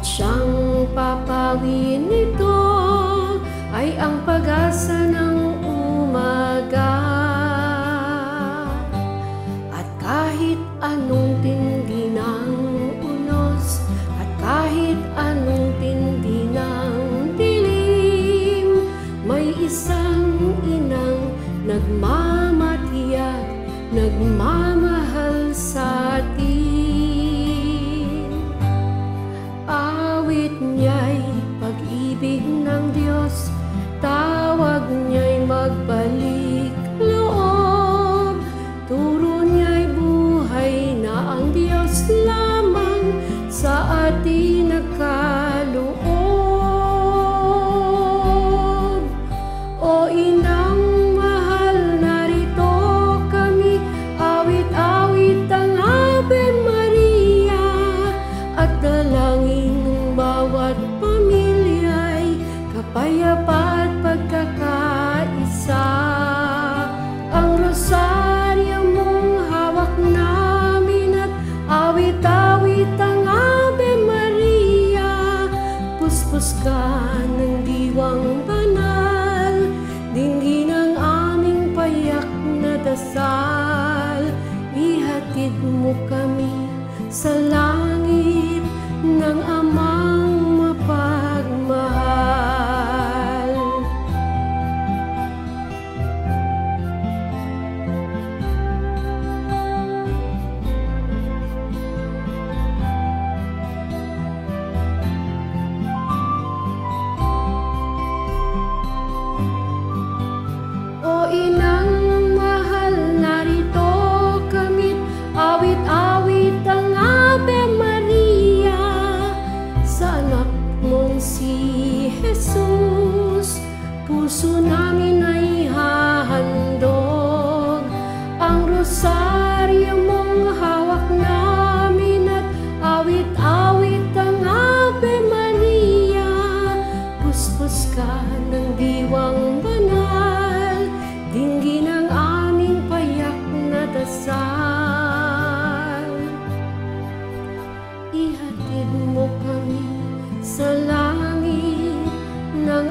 siyang papawin nito ay ang pag-asa ng umaga. At kahit anong tindi ng unos, at kahit anong tindi ng dilim, may isang inang nagmamatiyak, nagmamahal sa atin. Awit niya'y pag-ibig ng Diyos, tawag niya'y magbalik loob. Turo niya'y buhay na ang Diyos lamang sa atin nagkaloob. O inang mahal, narito kami, awit-awit ang Ave Maria, at dalangin ng bawat pamilya'y kapayapa at pagkakaisa. Ang rosaryo mong hawak namin at awit-awit ang Ave Maria, puspos ka ng diwang banal, dinggin ang aming payak na dasal. Ihatid mo kami sa langit ng Amang mapagmahal. O inang mahal, narito kami, awit-awit ang Ave Maria, sa anak mong si Jesus. Puso namin ay hahandog, ang rosaryo mong hawak namin at awit-awit ang Ave Maria, puspos ka ng diwang banal, dinggin ang aming payak na dasal. Ihatid mo kami sa langit ng